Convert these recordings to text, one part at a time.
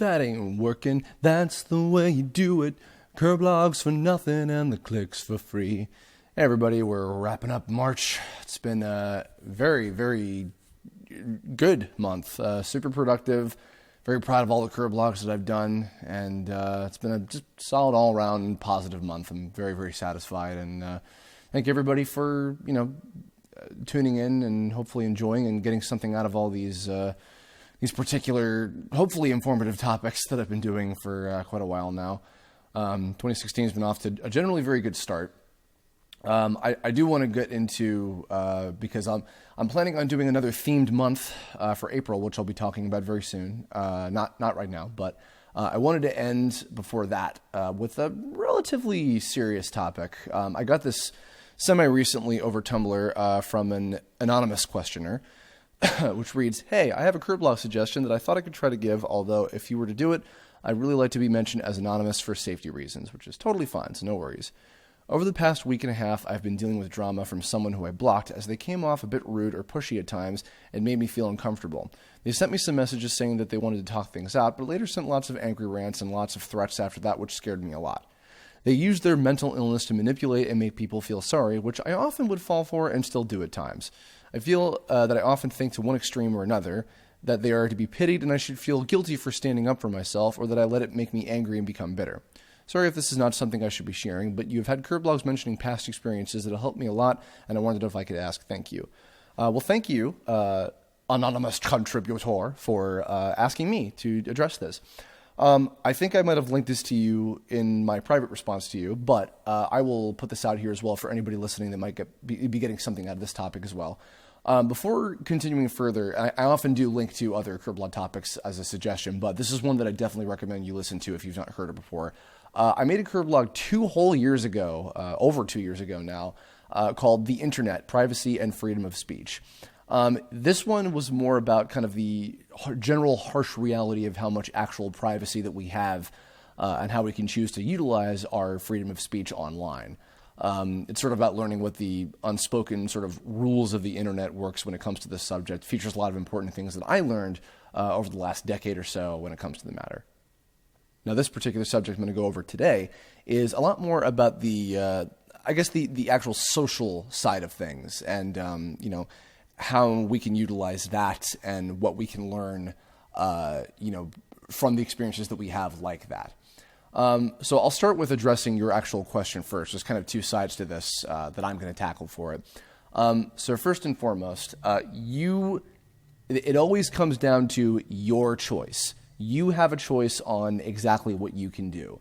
that ain't working. That's the way you do it. Kirblog's for nothing and the clicks for free. Hey everybody, we're wrapping up March. It's been a very, very good month. Super productive. Very proud of all the Kirblogs that I've done, and it's been a just solid all-around positive month. I'm very, very satisfied, and thank everybody for tuning in and hopefully enjoying and getting something out of all these particular, hopefully informative topics that I've been doing for quite a while now. 2016 has been off to a generally very good start. I do want to get into, because I'm planning on doing another themed month for April, which I'll be talking about very soon. Not right now, but I wanted to end before that with a relatively serious topic. I got this semi-recently over Tumblr from an anonymous questioner, which reads, "Hey, I have a Kirblog suggestion that I thought I could try to give, although if you were to do it, I'd really like to be mentioned as anonymous for safety reasons," which is totally fine, so no worries. "Over the past week and a half, I've been dealing with drama from someone who I blocked as they came off a bit rude or pushy at times and made me feel uncomfortable. They sent me some messages saying that they wanted to talk things out, but later sent lots of angry rants and lots of threats after that, which scared me a lot. They used their mental illness to manipulate and make people feel sorry, which I often would fall for and still do at times. I feel that I often think to one extreme or another, that they are to be pitied and I should feel guilty for standing up for myself, or that I let it make me angry and become bitter. Sorry if this is not something I should be sharing, but you've had Kirblogs mentioning past experiences that have helped me a lot, and I wanted to know if I could ask. Thank you." Well, thank you, anonymous contributor, for asking me to address this. I think I might have linked this to you in my private response to you, but I will put this out here as well for anybody listening that might be getting something out of this topic as well. Before continuing further, I often do link to other Kirblog topics as a suggestion, but this is one that I definitely recommend you listen to if you've not heard it before. I made a Kirblog 2 whole years ago, over 2 years ago now, called The Internet, Privacy and Freedom of Speech. This one was more about kind of the general harsh reality of how much actual privacy that we have and how we can choose to utilize our freedom of speech online. It's sort of about learning what the unspoken sort of rules of the internet works when it comes to this subject. It features a lot of important things that I learned over the last decade or so when it comes to the matter. Now, this particular subject I'm going to go over today is a lot more about the, I guess, the actual social side of things and, how we can utilize that and what we can learn, from the experiences that we have like that. So I'll start with addressing your actual question first. There's kind of 2 sides to this that I'm going to tackle for it. So first and foremost, it always comes down to your choice. You have a choice on exactly what you can do.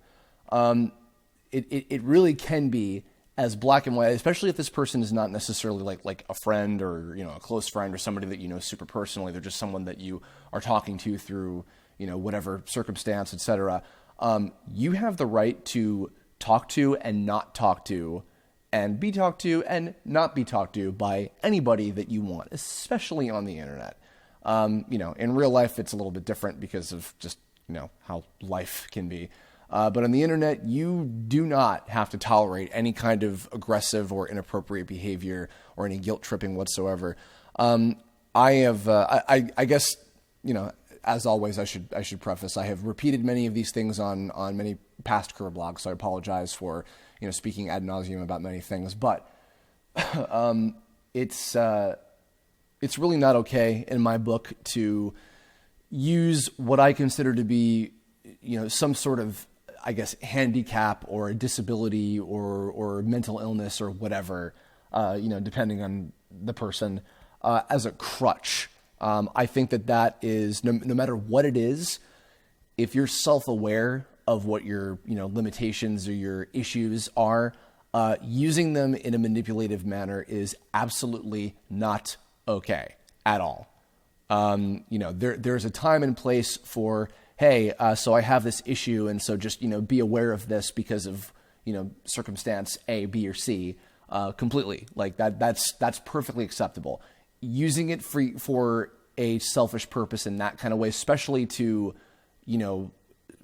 It really can be as black and white, especially if this person is not necessarily like a friend or a close friend or somebody that you know super personally. They're just someone that you are talking to through whatever circumstance, etc. You have the right to talk to and not talk to, and be talked to and not be talked to by anybody that you want, especially on the internet. In real life, it's a little bit different because of just, how life can be. But on the internet, you do not have to tolerate any kind of aggressive or inappropriate behavior or any guilt tripping whatsoever. I guess, as always, I should preface, I have repeated many of these things on many past Kirblogs, so I apologize for, speaking ad nauseum about many things, but, it's really not okay in my book to use what I consider to be, some sort of, I guess, handicap or a disability or mental illness or whatever, depending on the person, as a crutch. I think that is, no matter what it is, if you're self-aware of what your, limitations or your issues are, using them in a manipulative manner is absolutely not okay at all. There's a time and place for, hey, so I have this issue, and so just, be aware of this because of, circumstance A, B, or C, completely. Like that's perfectly acceptable. Using it for a selfish purpose in that kind of way, especially to,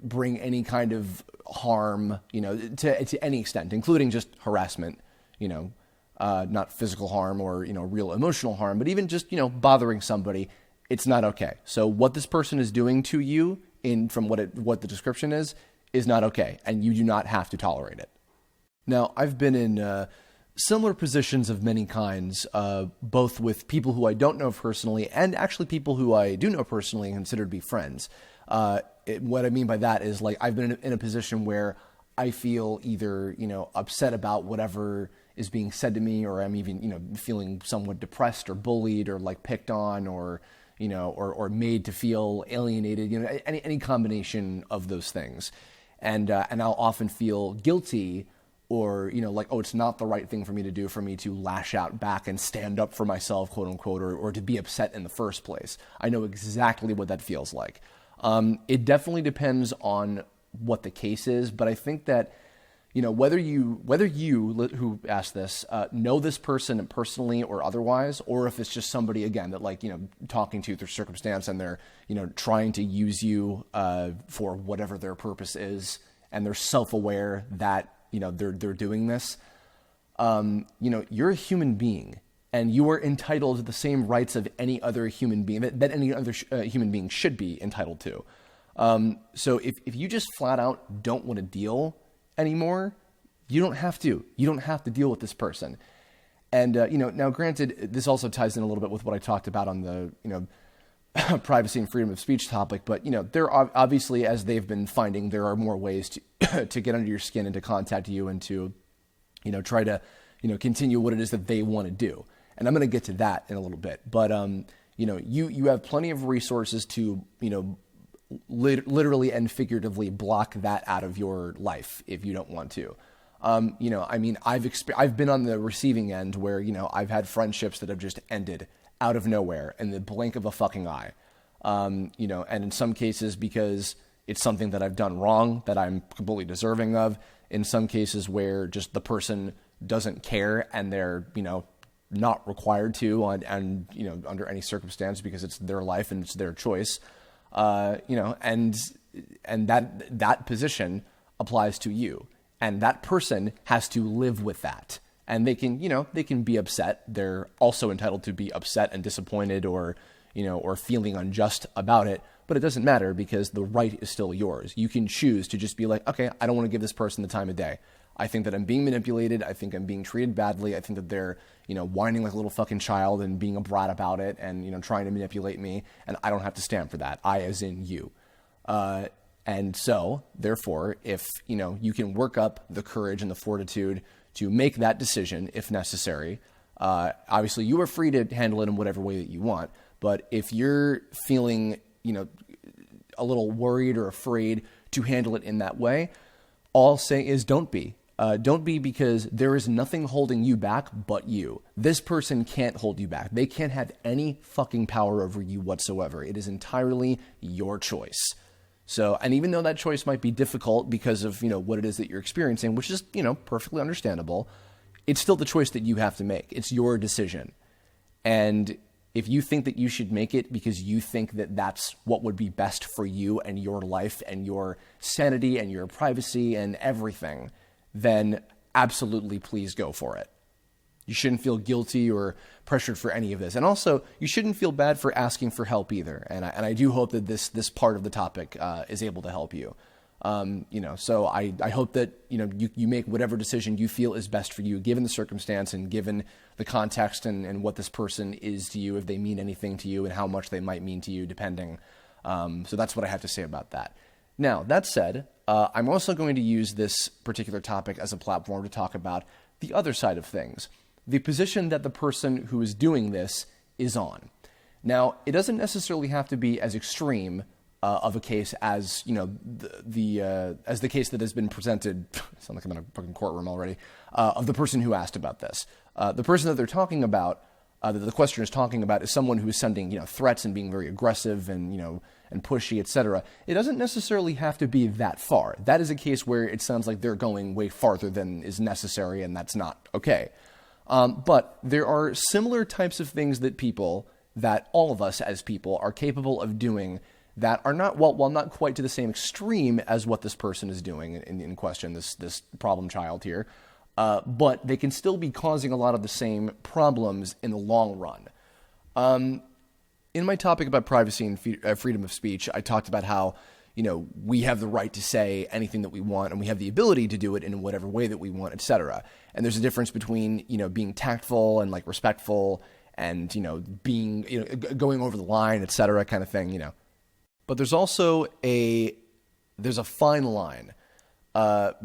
bring any kind of harm, to any extent, including just harassment, not physical harm or, real emotional harm, but even just, bothering somebody, it's not okay. So what this person is doing to you from what the description is not okay, and you do not have to tolerate it. Now, I've been in similar positions of many kinds, both with people who I don't know personally and actually people who I do know personally and consider to be friends. What I mean by that is, like, I've been in a position where I feel either, upset about whatever is being said to me, or I'm even, feeling somewhat depressed or bullied or like picked on, or, or made to feel alienated, any combination of those things. And I'll often feel guilty, or, like, oh, it's not the right thing for me to do, for me to lash out back and stand up for myself, quote unquote, or to be upset in the first place. I know exactly what that feels like. It definitely depends on what the case is, but I think that, whether you who asked this, know this person personally or otherwise, or if it's just somebody, again, that, like, talking to you through circumstance, and they're, trying to use you, for whatever their purpose is, and they're self-aware that, they're doing this, you're a human being, and you are entitled to the same rights of any other human being that any other human being should be entitled to. So if you just flat out don't want to deal anymore, you don't have to. You don't have to deal with this person. And, now granted, this also ties in a little bit with what I talked about on the, privacy and freedom of speech topic. But, there are obviously, as they've been finding, there are more ways to, to get under your skin and to contact you and to, try to, continue what it is that they want to do. And I'm going to get to that in a little bit. But, you have plenty of resources to, literally and figuratively block that out of your life if you don't want to. I've been on the receiving end where, I've had friendships that have just ended out of nowhere in the blink of a fucking eye. And in some cases because it's something that I've done wrong that I'm completely deserving of. In some cases where just the person doesn't care and they're, not required to under any circumstance because it's their life and it's their choice. And that position applies to you, and that person has to live with that. And they can be upset. They're also entitled to be upset and disappointed, or feeling unjust about it, but it doesn't matter because the right is still yours. You can choose to just be like, okay, I don't want to give this person the time of day. I think that I'm being manipulated. I think I'm being treated badly. I think that they're, whining like a little fucking child and being a brat about it and, trying to manipulate me. And I don't have to stand for that. I as in you. And so, therefore, if, you can work up the courage and the fortitude to make that decision if necessary, obviously you are free to handle it in whatever way that you want. But if you're feeling, a little worried or afraid to handle it in that way, all I'll say is don't be. Don't be, because there is nothing holding you back but you. This person can't hold you back. They can't have any fucking power over you whatsoever. It is entirely your choice. So, and even though that choice might be difficult because of, what it is that you're experiencing, which is, perfectly understandable, it's still the choice that you have to make. It's your decision. And if you think that you should make it because you think that that's what would be best for you and your life and your sanity and your privacy and everything, then absolutely please go for it. You shouldn't feel guilty or pressured for any of this. And also, you shouldn't feel bad for asking for help either. And I do hope that this part of the topic is able to help you. So I hope that, you make whatever decision you feel is best for you, given the circumstance and given the context and what this person is to you, if they mean anything to you and how much they might mean to you, depending. So that's what I have to say about that. Now, that said, I'm also going to use this particular topic as a platform to talk about the other side of things, the position that the person who is doing this is on. Now, it doesn't necessarily have to be as extreme of a case as, as the case that has been presented, I sound like I'm in a fucking courtroom already, of the person who asked about this. The person that they're talking about, that the questioner is talking about, is someone who is sending, threats and being very aggressive and, and pushy, etc. It doesn't necessarily have to be that far. That is a case where it sounds like they're going way farther than is necessary, and that's not okay. But there are similar types of things that all of us as people are capable of doing that are not, well, not quite to the same extreme as what this person is doing in question, this problem child here. But they can still be causing a lot of the same problems in the long run. In my topic about privacy and freedom of speech, I talked about how, we have the right to say anything that we want, and we have the ability to do it in whatever way that we want, etc. And there's a difference between, being tactful and like respectful and, being, going over the line, etc. kind of thing, But there's also there's a fine line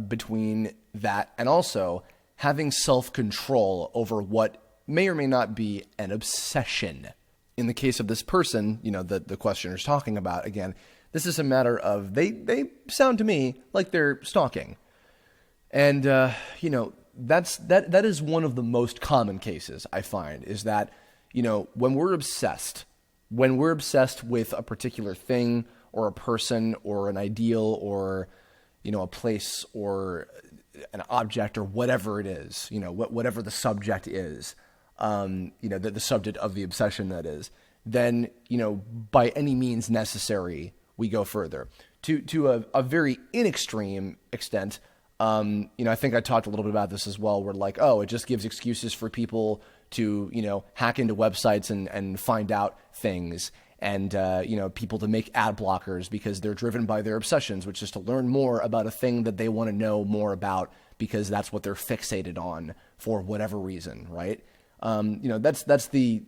between that and also having self-control over what may or may not be an obsession. In the case of this person, the questioner's talking about, again, this is a matter of, they sound to me like they're stalking. And, that is one of the most common cases I find, is that, when we're obsessed with a particular thing or a person or an ideal or, a place or an object or whatever it is, whatever the subject is, the subject of the obsession that is, then, by any means necessary, we go further. To a very extreme extent, I think I talked a little bit about this as well, where like, it just gives excuses for people to, hack into websites and find out things, and, people to make ad blockers because they're driven by their obsessions, which is to learn more about a thing that they want to know more about because that's what they're fixated on for whatever reason, right? That's the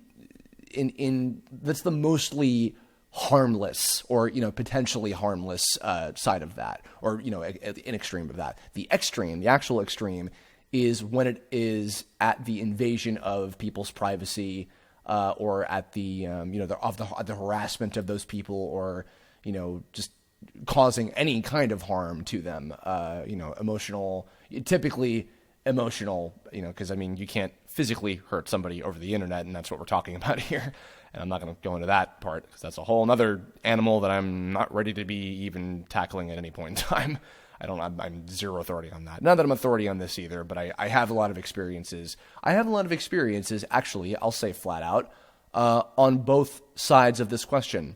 mostly harmless or, potentially harmless side of that, or, an extreme of that. The actual extreme is when it is at the invasion of people's privacy, or at the, the harassment of those people, or, just causing any kind of harm to them, typically emotional, because you can't physically hurt somebody over the internet, and that's what we're talking about here. And I'm not going to go into that part because that's a whole other animal that I'm not ready to be even tackling at any point in time. I'm zero authority on that. Not that I'm authority on this either, but I have a lot of experiences. Actually, I'll say flat out, on both sides of this question.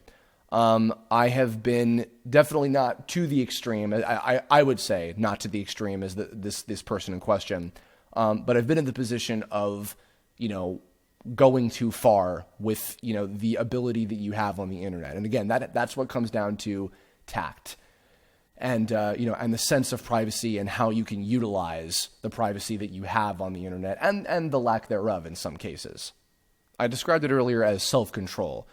I have been definitely not to the extreme. I would say not to the extreme as this person in question. But I've been in the position of, going too far with, the ability that you have on the internet. And again, that's what comes down to tact and, and the sense of privacy and how you can utilize the privacy that you have on the internet and the lack thereof in some cases. I described it earlier as self-control.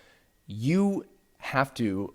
You have to,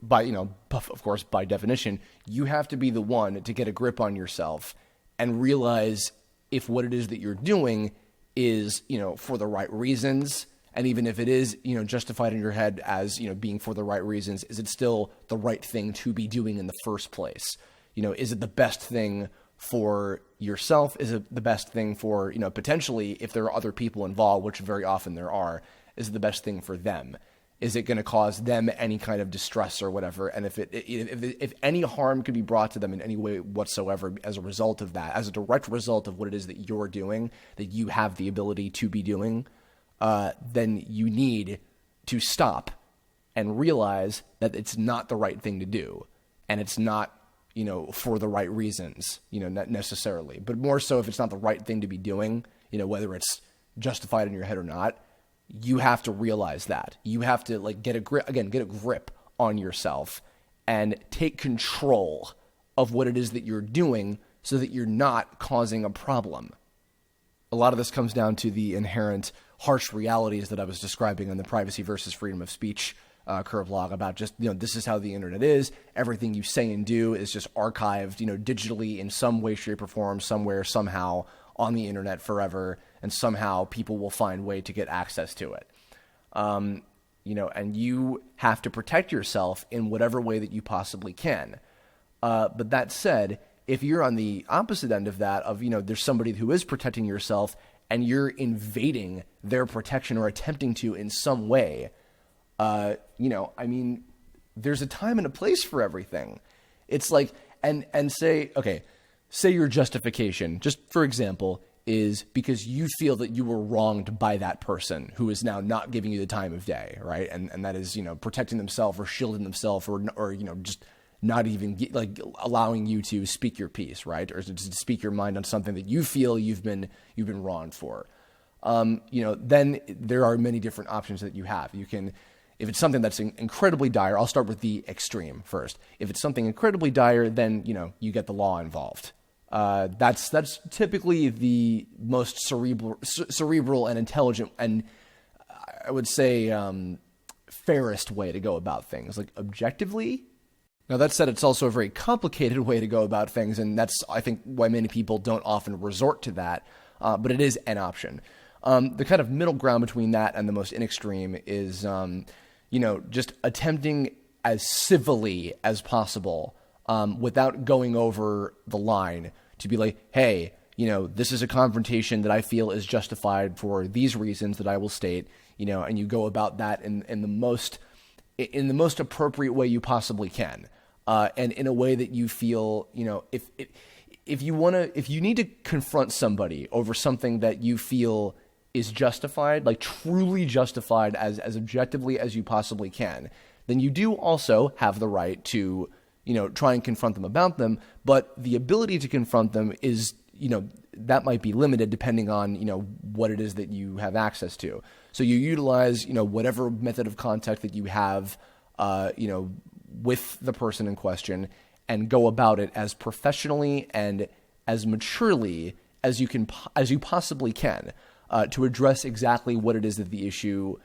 of course, by definition, you have to be the one to get a grip on yourself and realize if what it is that you're doing is, for the right reasons. And even if it is, justified in your head as, being for the right reasons, is it still the right thing to be doing in the first place? Is it the best thing for yourself? Is it the best thing for, potentially if there are other people involved, which very often there are, is it the best thing for them? Is it going to cause them any kind of distress or whatever? And if any harm could be brought to them in any way whatsoever as a result of that, as a direct result of what it is that you're doing, that you have the ability to be doing, then you need to stop and realize that it's not the right thing to do. And it's not, for the right reasons, not necessarily. But more so if it's not the right thing to be doing, whether it's justified in your head or not, you have to realize that. You have to get a grip on yourself and take control of what it is that you're doing so that you're not causing a problem. A lot of this comes down to the inherent harsh realities that I was describing in the privacy versus freedom of speech Kirblog about just, this is how the internet is. Everything you say and do is just archived, digitally in some way, shape, or form, somewhere, somehow on the internet forever. And somehow people will find a way to get access to it. And you have to protect yourself in whatever way that you possibly can. But that said, if you're on the opposite end of that, of, there's somebody who is protecting yourself and you're invading their protection or attempting to in some way, there's a time and a place for everything. It's like, and say your justification, just for example, is because you feel that you were wronged by that person who is now not giving you the time of day, right? And that is, protecting themselves or shielding themselves or just not even allowing you to speak your piece, right? Or to speak your mind on something that you feel you've been wronged for. Then there are many different options that you have. You can, If it's something that's incredibly dire, I'll start with the extreme first. If it's something incredibly dire, then, you get the law involved. That's typically the most cerebral and intelligent, and I would say fairest way to go about things, like objectively. Now, that said, it's also a very complicated way to go about things, and that's, I think, why many people don't often resort to that, but it is an option. The kind of middle ground between that and the most extreme is, just attempting as civilly as possible, without going over the line, to be like, hey, this is a confrontation that I feel is justified for these reasons that I will state, and you go about that in the most appropriate way you possibly can, and in a way that you feel, if you need to confront somebody over something that you feel is justified, like truly justified as objectively as you possibly can, then you do also have the right to, try and confront them about them. But the ability to confront them is, that might be limited depending on, what it is that you have access to. So you utilize, whatever method of contact that you have, with the person in question, and go about it as professionally and as maturely as you possibly can, to address exactly what it is that the issue,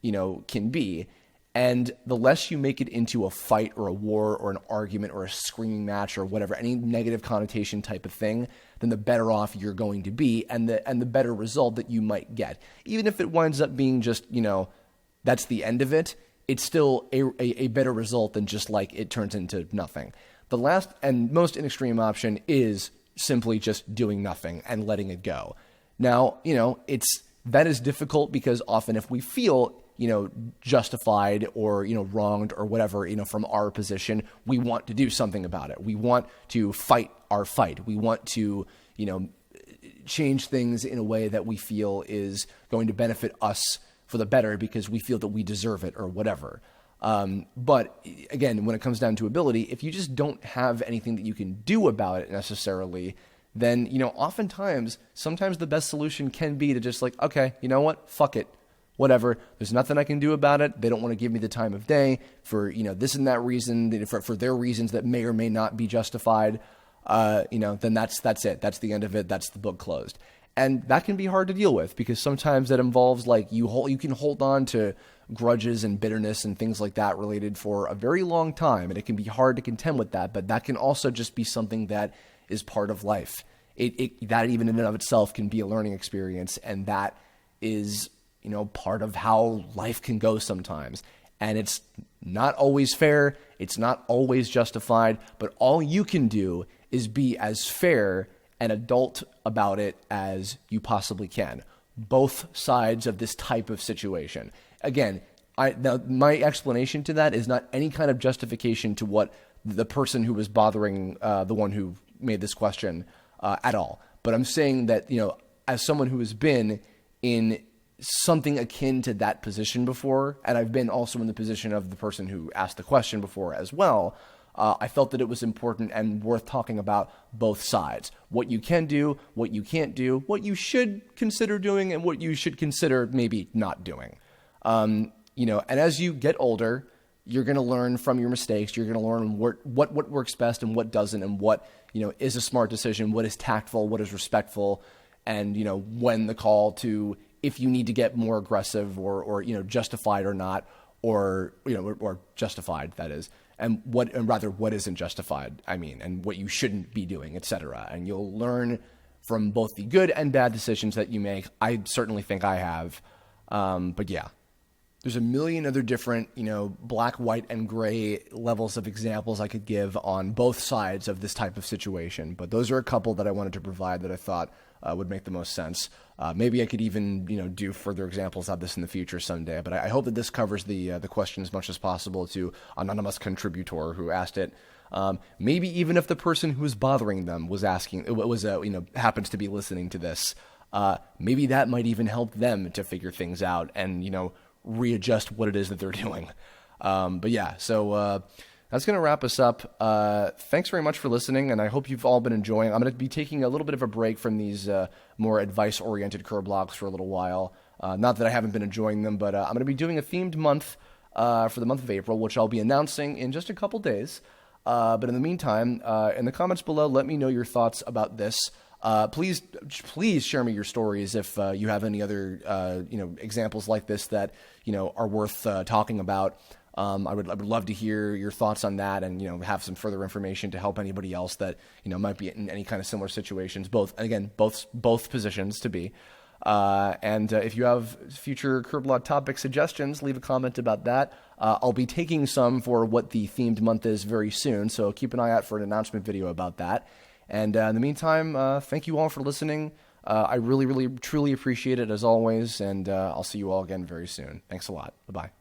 can be. And the less you make it into a fight or a war or an argument or a screaming match or whatever, any negative connotation type of thing, then the better off you're going to be, and the better result that you might get. Even if it winds up being just, that's the end of it, it's still a better result than just like it turns into nothing. The last and most extreme option is simply just doing nothing and letting it go. Now, that is difficult because often if we feel, justified or, wronged or whatever, from our position, we want to do something about it. We want to fight our fight. We want to, change things in a way that we feel is going to benefit us for the better because we feel that we deserve it or whatever. But again, when it comes down to ability, if you just don't have anything that you can do about it necessarily, then, sometimes the best solution can be to just like, okay, you know what? Fuck it. Whatever. There's nothing I can do about it. They don't want to give me the time of day for, this and that reason, for their reasons that may or may not be justified. Then that's it. That's the end of it. That's the book closed. And that can be hard to deal with because sometimes that involves like you can hold on to grudges and bitterness and things like that related for a very long time. And it can be hard to contend with that, but that can also just be something that is part of life. That even in and of itself can be a learning experience. And that is, part of how life can go sometimes. And it's not always fair. It's not always justified, but all you can do is be as fair and adult about it as you possibly can. Both sides of this type of situation. Again, my explanation to that is not any kind of justification to what the person who was bothering the one who made this question at all. But I'm saying that, as someone who has been in something akin to that position before, and I've been also in the position of the person who asked the question before as well, I felt that it was important and worth talking about both sides. What you can do, what you can't do, what you should consider doing, and what you should consider maybe not doing. And as you get older, you're going to learn from your mistakes. You're going to learn what works best and what doesn't, and what, is a smart decision, what is tactful, what is respectful, and, when the call to, if you need to get more aggressive or justified or not, or justified, that is, and rather what isn't justified, and what you shouldn't be doing, etc. And you'll learn from both the good and bad decisions that you make. I certainly think I have. But yeah, there's a million other different, black, white, and gray levels of examples I could give on both sides of this type of situation. But those are a couple that I wanted to provide that I thought would make the most sense. Maybe I could even, do further examples of this in the future someday. But I hope that this covers the question as much as possible to anonymous contributor who asked it. Maybe even if the person who was bothering them was asking, happens to be listening to this, maybe that might even help them to figure things out and, readjust what it is that they're doing. But yeah, so that's going to wrap us up. Thanks very much for listening, and I hope you've all been enjoying. I'm going to be taking a little bit of a break from these more advice-oriented Kirblogs for a little while. Not that I haven't been enjoying them, but I'm going to be doing a themed month for the month of April, which I'll be announcing in just a couple days. But in the meantime, in the comments below, let me know your thoughts about this. Please share me your stories if you have any other examples like this that are worth talking about. I would love to hear your thoughts on that, and have some further information to help anybody else that might be in any kind of similar situations. Both positions to be. And if you have future Kirblog topic suggestions, leave a comment about that. I'll be taking some for what the themed month is very soon, so keep an eye out for an announcement video about that. And in the meantime, thank you all for listening. I really, really, truly appreciate it as always, and I'll see you all again very soon. Thanks a lot. Bye-bye.